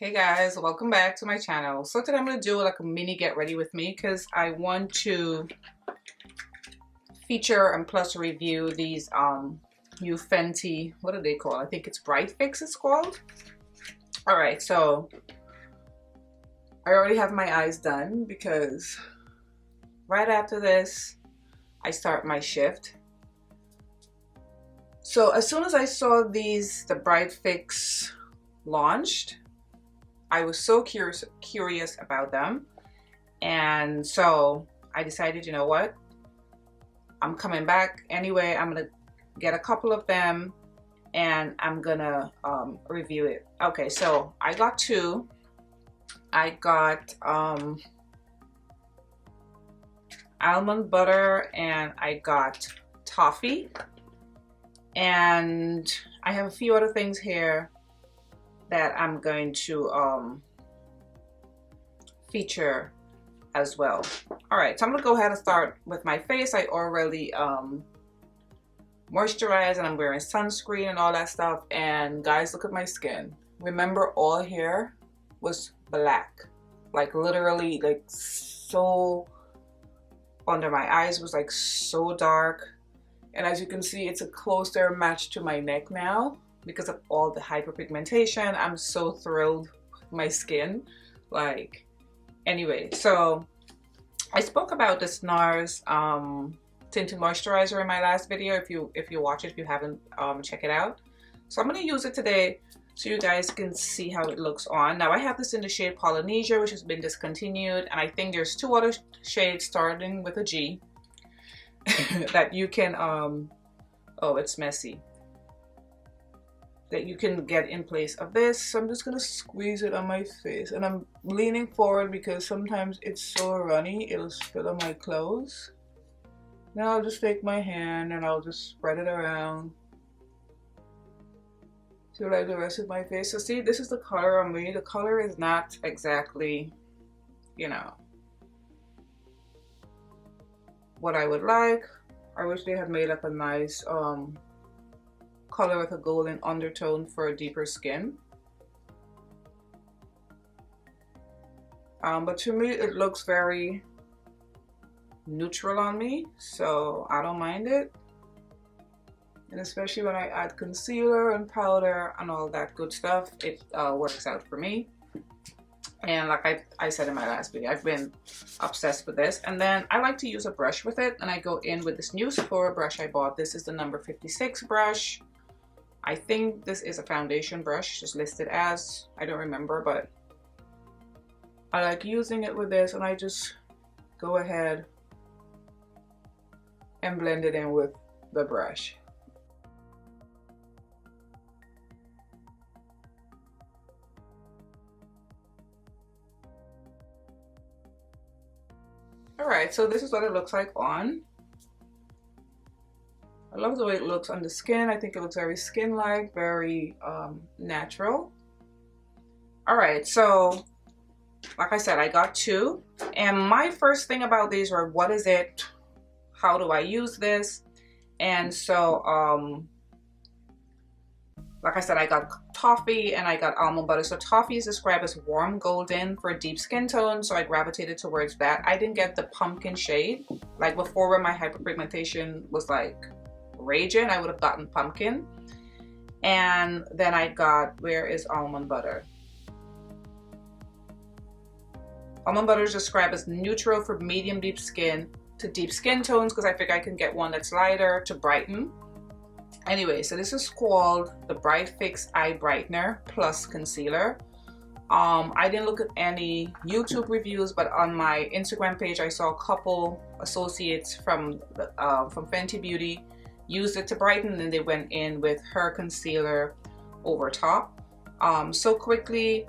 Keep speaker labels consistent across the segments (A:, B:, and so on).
A: Hey guys, welcome back to my channel. So today I'm going to do like a mini get ready with me because I want to feature and plus review these new Fenty, what do they call? I think it's Bright Fix it's called. Alright, so I already have my eyes done because right after this I start my shift. So as soon as I saw the Bright Fix launched, I was so curious about them, and so I decided, you know what, I'm coming back anyway. I'm gonna get a couple of them and I'm gonna review it. Okay, so I got two. I got Almond Butter and I got Toffee, and I have a few other things here that I'm going to feature as well. Alright, so I'm gonna go ahead and start with my face. I already moisturized and I'm wearing sunscreen and all that stuff, and guys, look at my skin. Remember, all here was black, like literally, like so under my eyes was like so dark, and as you can see, it's a closer match to my neck now because of all the hyperpigmentation. I'm so thrilled with my skin. Like, anyway, so I spoke about this Nars tinted moisturizer in my last video. If you watch it, if you haven't, check it out. So I'm going to use it today so you guys can see how it looks on. Now I have this in the shade Polynesia, which has been discontinued, and I think there's two other shades starting with a G that you can oh, it's messy, that you can get in place of this. So I'm just gonna squeeze it on my face, and I'm leaning forward because sometimes it's so runny it'll spill on my clothes. Now I'll just take my hand and I'll just spread it around to like the rest of my face. So see, this is the color on me. The color is not exactly, you know, what I would like. I wish they had made like a nice color with a golden undertone for a deeper skin. But to me it looks very neutral on me, so I don't mind it. And especially when I add concealer and powder and all that good stuff, it works out for me. And like I said in my last video, I've been obsessed with this. And then I like to use a brush with it, and I go in with this new Sephora brush I bought. This is the number 56 brush. I think this is a foundation brush, just listed as, I don't remember, but I like using it with this, and I just go ahead and blend it in with the brush. Alright, so this is what it looks like on. I love the way it looks on the skin. I think it looks very skin-like, very natural. Alright, so like I said, I got two. And my first thing about these were, what is it? How do I use this? And so, like I said, I got Toffee and I got Almond Butter. So Toffee is described as warm golden for deep skin tone, so I gravitated towards that. I didn't get the pumpkin shade. Like before, when my hyperpigmentation was like raging, I would have gotten pumpkin. And then I got, where is Almond Butter? Almond Butter is described as neutral for medium deep skin to deep skin tones, because I figure I can get one that's lighter to brighten. Anyway, so this is called the Bright Fix Eye Brightener plus concealer. I didn't look at any YouTube reviews, but on my Instagram page I saw a couple associates from Fenty Beauty used it to brighten, and they went in with her concealer over top. So quickly,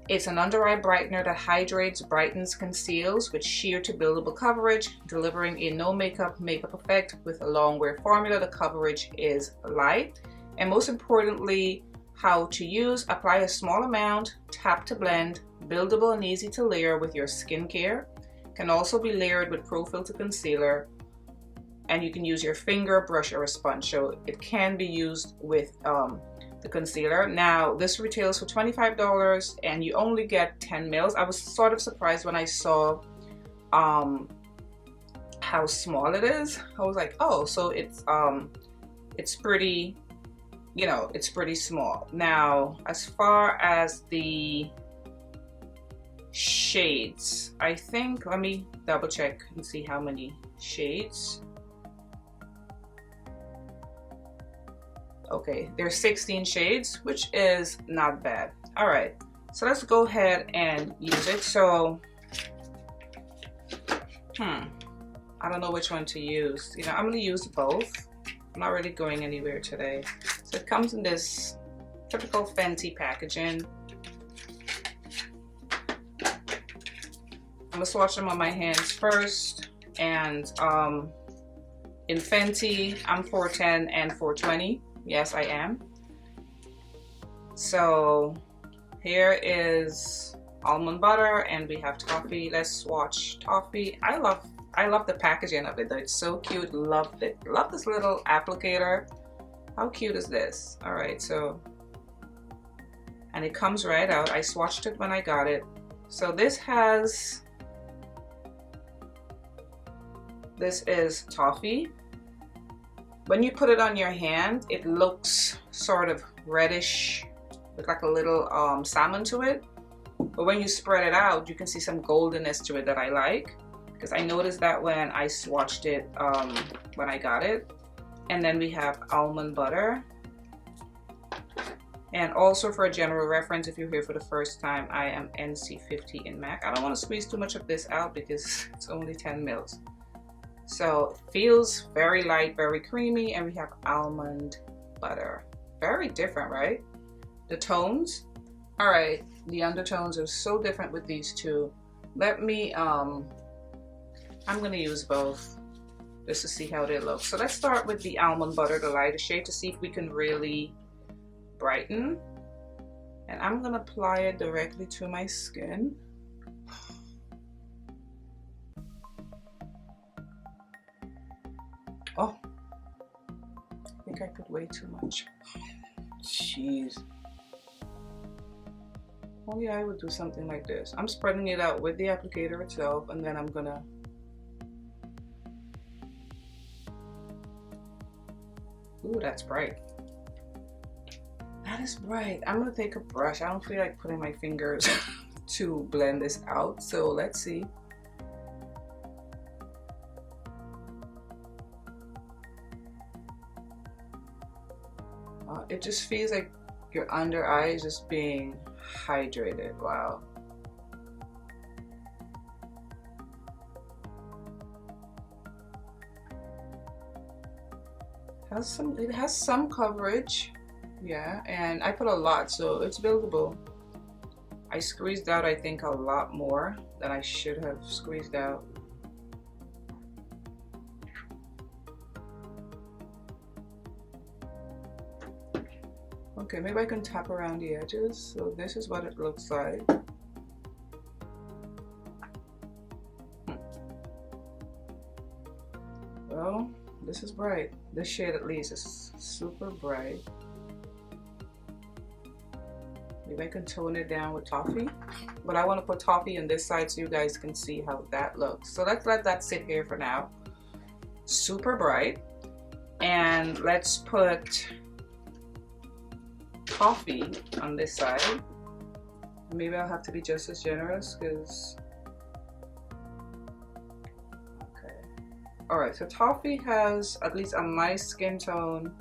A: it's an under eye brightener that hydrates, brightens, conceals with sheer to buildable coverage, delivering a no makeup effect with a long wear formula. The coverage is light, and most importantly, how to use: apply a small amount, tap to blend, buildable and easy to layer with your skincare. Can also be layered with Pro Filt'r concealer, and you can use your finger, brush, or a sponge. So it can be used with the concealer. Now this retails for $25 and you only get 10 mils. I was sort of surprised when I saw how small it is. I was like, oh, so it's pretty, you know, it's pretty small. Now as far as the shades, I think, let me double check and see how many shades. Okay, there's 16 shades, which is not bad. All right, so let's go ahead and use it. So I don't know which one to use. You know, I'm gonna use both. I'm not really going anywhere today. So it comes in this typical Fenty packaging. I'm gonna swatch them on my hands first, and in Fenty, I'm 410 and 420. Yes, I am. So here is Almond Butter, and we have Toffee. Let's swatch Toffee. I love the packaging of it though. It's so cute. Love it. Love this little applicator. How cute is this? All right, so, and it comes right out. I swatched it when I got it. So this is Toffee. When you put it on your hand, it looks sort of reddish with like a little salmon to it. But when you spread it out, you can see some goldenness to it that I like, because I noticed that when I swatched it when I got it. And then we have Almond Butter. And also for a general reference, if you're here for the first time, I am NC50 in MAC. I don't want to squeeze too much of this out because it's only 10 mils. So it feels very light, very creamy, and we have Almond Butter. Very different, right? The tones. All right, the undertones are so different with these two. Let me, I'm gonna use both just to see how they look. So let's start with the Almond Butter, the lighter shade, to see if we can really brighten. And I'm gonna apply it directly to my skin. Oh, I think I put way too much. Jeez. Only I would do something like this. I'm spreading it out with the applicator itself, and then I'm gonna ooh, that's bright. That is bright. I'm gonna take a brush. I don't feel like putting my fingers to blend this out, so let's see. It just feels like your under eye is just being hydrated. Wow. It has some coverage, yeah, and I put a lot, so it's buildable. I squeezed out, I think, a lot more than I should have squeezed out. Okay, maybe I can tap around the edges. So this is what it looks like. Well, this is bright. This shade at least is super bright. Maybe I can tone it down with Toffee. But I want to put Toffee on this side so you guys can see how that looks. So let's let that sit here for now. Super bright. And let's put Toffee on this side. Maybe I'll have to be just as generous because okay. Alright, so Toffee has at least on my skin tone,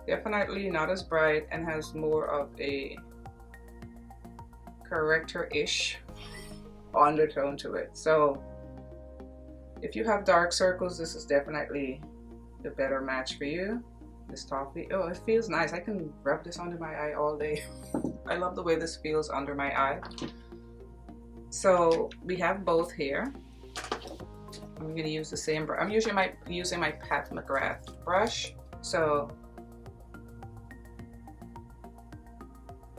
A: definitely not as bright, and has more of a corrector-ish undertone to it. So if you have dark circles, this is definitely the better match for you. This Toffee, oh, it feels nice. I can rub this under my eye all day. I love the way this feels under my eye. So we have both here. I'm gonna use the same brush. I'm using my Pat McGrath brush. So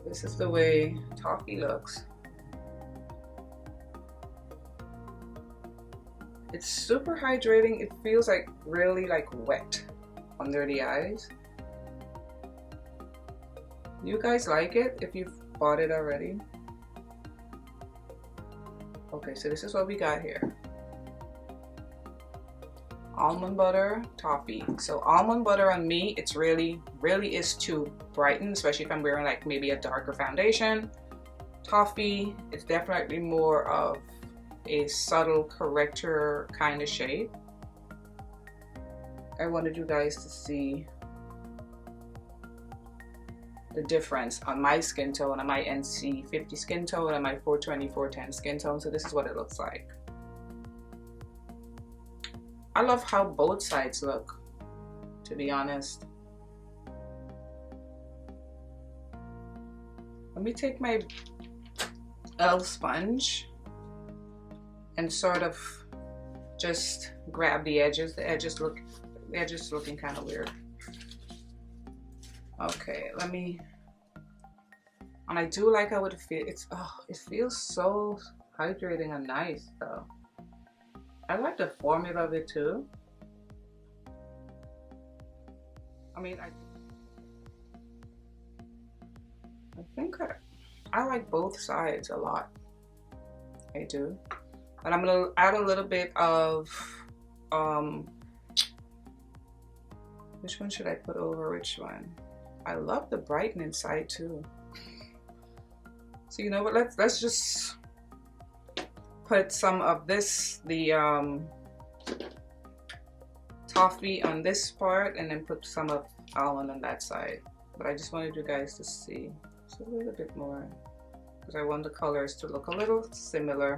A: this is the way Toffee looks. It's super hydrating. It feels like really like wet under the eyes. You guys like it if you've bought it already? Okay, so this is what we got here. Almond butter, Toffee. So almond butter on me, it's really is to brighten, especially if I'm wearing like maybe a darker foundation. Toffee, it's definitely more of a subtle corrector kind of shade. I wanted you guys to see the difference on my skin tone, on my NC 50 skin tone, and my 420, 410 skin tone. So this is what it looks like. I love how both sides look, to be honest. Let me take my elf sponge and sort of just grab the edges. The edges looking kind of weird. Okay, let me, and I do like how it feels. It feels so hydrating and nice though. I like the formula of it too. I mean, I think I like both sides a lot. I do. And I'm gonna add a little bit of, which one should I put over which one? I love the brightening side too. So you know what, let's just put some of this, the Toffee on this part, and then put some of almond on that side. But I just wanted you guys to see just a little bit more, because I want the colors to look a little similar.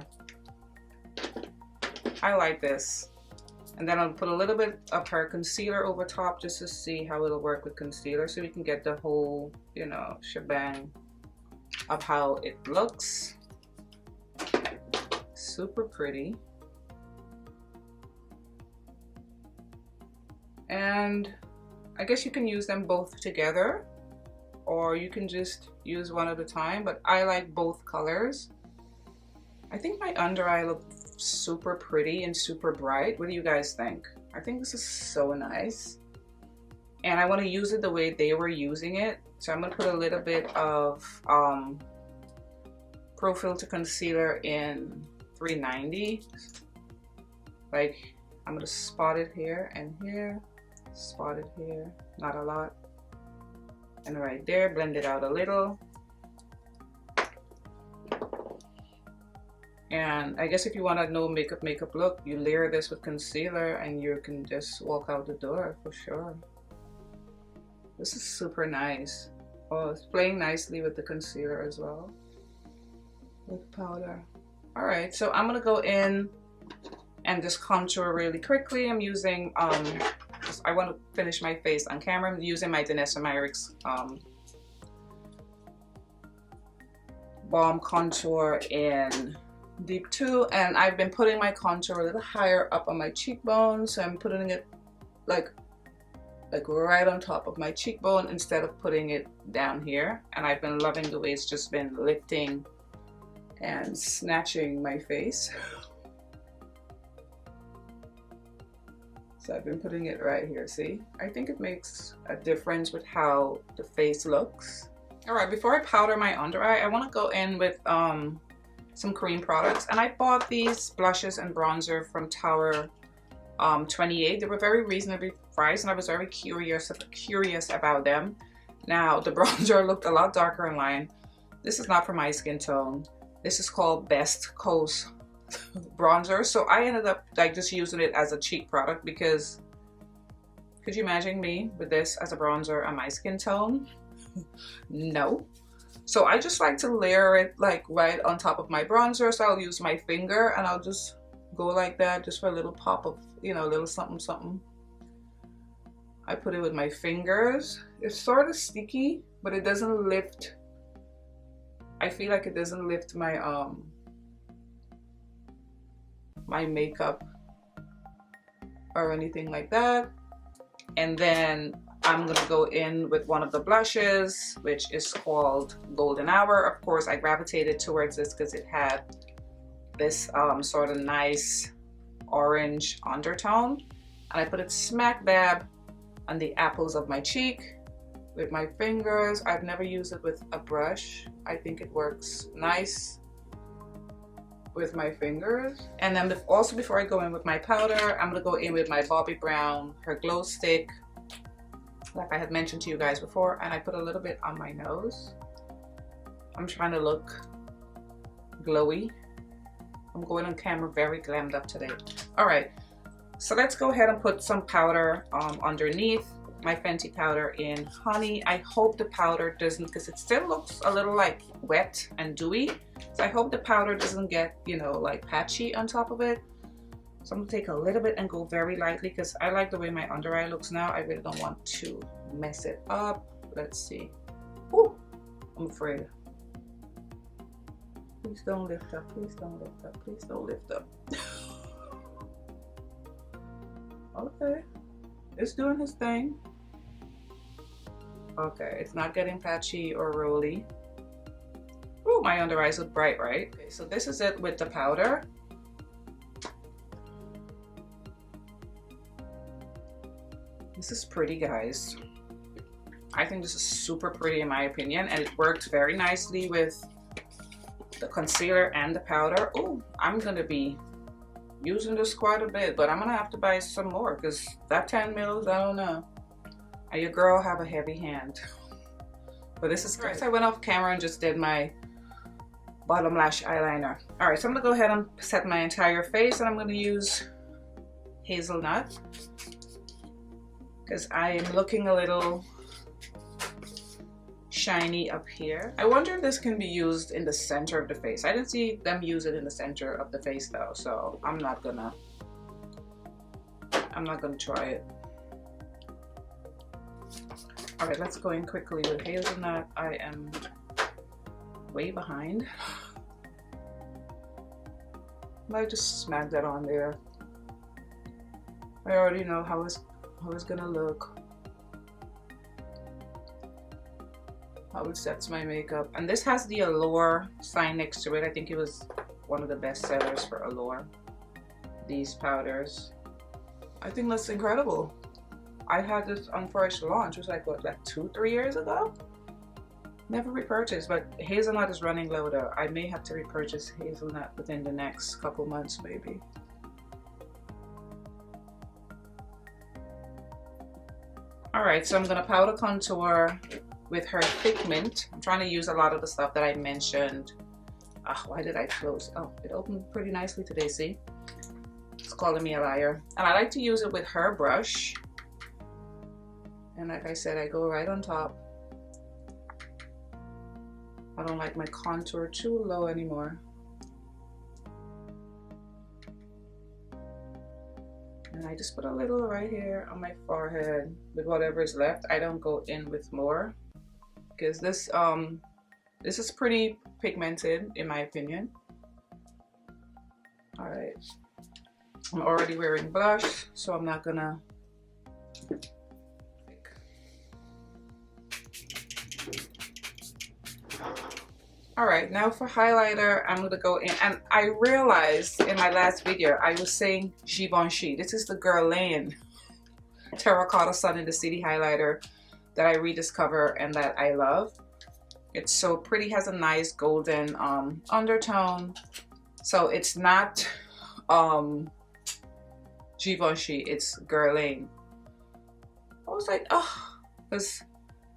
A: I like this. And then I'll put a little bit of her concealer over top just to see how it'll work with concealer, so we can get the whole, you know, shebang of how it looks. Super pretty. And I guess you can use them both together, or you can just use one at a time, but I like both colors. I think my under eye looks super pretty and super bright. What do you guys think? I think this is so nice. And I want to use it the way they were using it. So I'm going to put a little bit of Pro Filt'r concealer in 390. Like, I'm going to spot it here and here. Spot it here. Not a lot. And right there, blend it out a little. And I guess if you want a no makeup look, you layer this with concealer and you can just walk out the door for sure. This is super nice. Oh, it's playing nicely with the concealer as well, with powder. All right, so I'm gonna go in and just contour really quickly. I'm using, I want to finish my face on camera. I'm using my Danessa Myricks Balm Contour in Deep 2, and I've been putting my contour a little higher up on my cheekbone, so I'm putting it like right on top of my cheekbone instead of putting it down here. And I've been loving the way it's just been lifting and snatching my face. So I've been putting it right here, see? I think it makes a difference with how the face looks. All right, before I powder my under eye, I want to go in with some cream products, and I bought these blushes and bronzer from Tower 28. They were very reasonably priced, and I was very curious about them. Now the bronzer looked a lot darker in line. This is not for my skin tone. This is called Best Coast bronzer, so I ended up like just using it as a cheek product, because could you imagine me with this as a bronzer on my skin tone? No. So I just like to layer it like right on top of my bronzer. So I'll use my finger and I'll just go like that, just for a little pop of, you know, a little something something. I put it with my fingers. It's sort of sticky, but it doesn't lift. I feel like it doesn't lift my my makeup or anything like that. And then I'm gonna go in with one of the blushes, which is called Golden Hour. Of course, I gravitated towards this because it had this sort of nice orange undertone. And I put it smack dab on the apples of my cheek. with my fingers. I've never used it with a brush. I think it works nice with my fingers. And then also before I go in with my powder, I'm gonna go in with my Bobbi Brown, her glow stick, like I had mentioned to you guys before, and I put a little bit on my nose. I'm trying to look glowy. I'm going on camera very glammed up today. All right, so let's go ahead and put some powder underneath my Fenty powder in Honey. I hope the powder doesn't, because it still looks a little like wet and dewy. So I hope the powder doesn't get, you know, like patchy on top of it. So I'm gonna take a little bit and go very lightly because I like the way my under eye looks now. I really don't want to mess it up. Let's see. Ooh, I'm afraid. Please don't lift up, please don't lift up, please don't lift up. Okay, it's doing his thing. Okay, it's not getting patchy or rolly. Ooh, my under eyes look bright, right? Okay, so this is it with the powder. This is pretty, guys. I think this is super pretty in my opinion, and it worked very nicely with the concealer and the powder. Oh, I'm gonna be using this quite a bit, but I'm gonna have to buy some more because that 10 mils, I don't know. Your girl have a heavy hand, but this is great. So I went off camera and just did my bottom lash eyeliner. All right, so I'm gonna go ahead and set my entire face, and I'm gonna use Hazelnut because I am looking a little shiny up here. I wonder if this can be used in the center of the face. I didn't see them use it in the center of the face though, so I'm not gonna try it. All right, let's go in quickly with Hazelnut. I am way behind. I just smacked that on there. I already know how it's gonna look. How it sets my makeup. And this has the Allure sign next to it. I think it was one of the best sellers for Allure. These powders. I think that's incredible. I had this on first launch. It was like, what, like 2-3 years ago? Never repurchased, but Hazelnut is running low though. I may have to repurchase Hazelnut within the next couple months maybe. Alright, so I'm gonna powder contour with her Thick Mint. I'm trying to use a lot of the stuff that I mentioned. Why did I close? Oh, it opened pretty nicely today, see? It's calling me a liar. And I like to use it with her brush. And like I said, I go right on top. I don't like my contour too low anymore. And I just put a little right here on my forehead with whatever is left. I don't go in with more because this is pretty pigmented in my opinion. All right, I'm already wearing blush, so I'm not gonna. All right, now for highlighter, I'm gonna go in, and I realized in my last video, I was saying Givenchy. This is the Guerlain Terracotta Sun in the City highlighter that I rediscover and that I love. It's so pretty, has a nice golden undertone. So it's not Givenchy, it's Guerlain. I was like, oh, because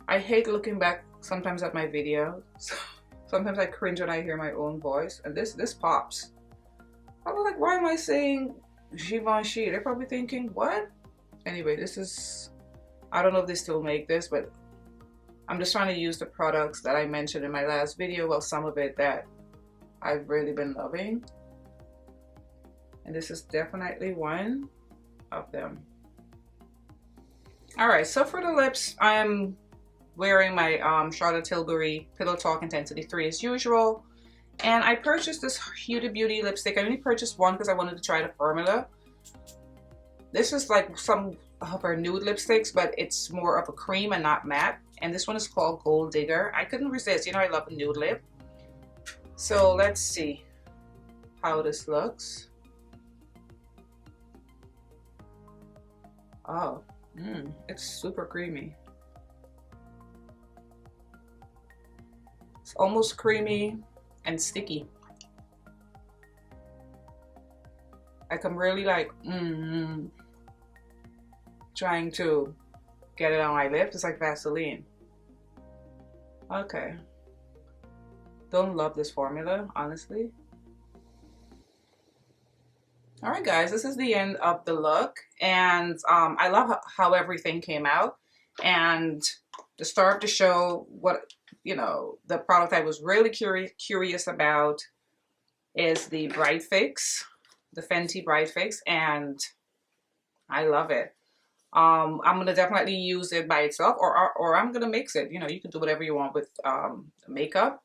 A: I hate looking back sometimes at my videos. Sometimes I cringe when I hear my own voice, and this pops. I was like, why am I saying Givenchy? They're probably thinking, what? Anyway, this is, I don't know if they still make this, but I'm just trying to use the products that I mentioned in my last video. Well, some of it that I've really been loving. And this is definitely one of them. All right, so for the lips, I'm wearing my Charlotte Tilbury Pillow Talk Intensity 3 as usual. And I purchased this Huda Beauty lipstick. I only purchased one because I wanted to try the formula. This is like some of her nude lipsticks, but it's more of a cream and not matte. And this one is called Gold Digger. I couldn't resist. You know, I love a nude lip. So let's see how this looks. Oh, it's super creamy. It's almost creamy and sticky. Like I'm really like trying to get it on my lips. It's like Vaseline. Okay. Don't love this formula, honestly. All right, guys, this is the end of the look, and I love how everything came out. And to start to show what, you know, the product I was really curious about is the Bright Fix, the Fenty Bright Fix, and I love it. I'm gonna definitely use it by itself, or I'm gonna mix it. You know, you can do whatever you want with makeup.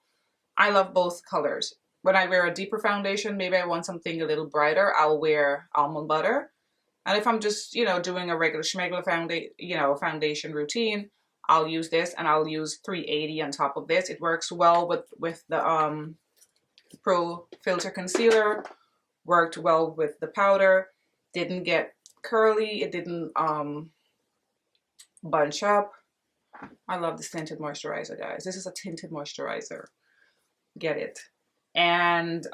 A: I love both colors. When I wear a deeper foundation, maybe I want something a little brighter, I'll wear Almond Butter. And if I'm just, you know, doing a regular schmegular foundation routine, I'll use this, and I'll use 380 on top of this. It works well with the Pro Filt'r concealer, worked well with the powder, didn't get curly, it didn't bunch up. I love this tinted moisturizer, guys. This is a tinted moisturizer. Get it. And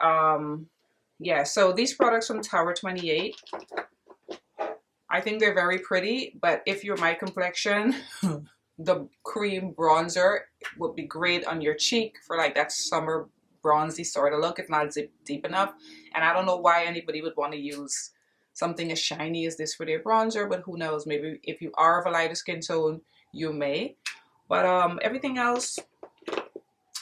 A: yeah, so these products from Tower 28, I think they're very pretty, but if you're my complexion, the cream bronzer would be great on your cheek for like that summer bronzy sort of look, if not deep enough. And I don't know why anybody would want to use something as shiny as this for their bronzer, but who knows, maybe if you are of a lighter skin tone, you may. But everything else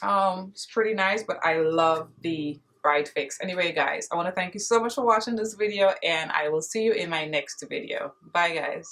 A: it's pretty nice, but I love the Bright Fix. Anyway, guys, I want to thank you so much for watching this video, and I will see you in my next video. Bye, guys.